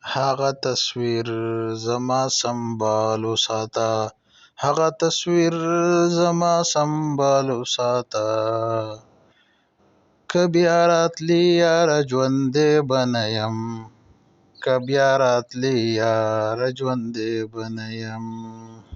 هغه تصوير زما سنبال وساته. هغه تصوير زما سنبال وساته. که بیا راتلی یاره ژوندی به نه یم. که بیا راتلی یاره ژوندی به نه یم.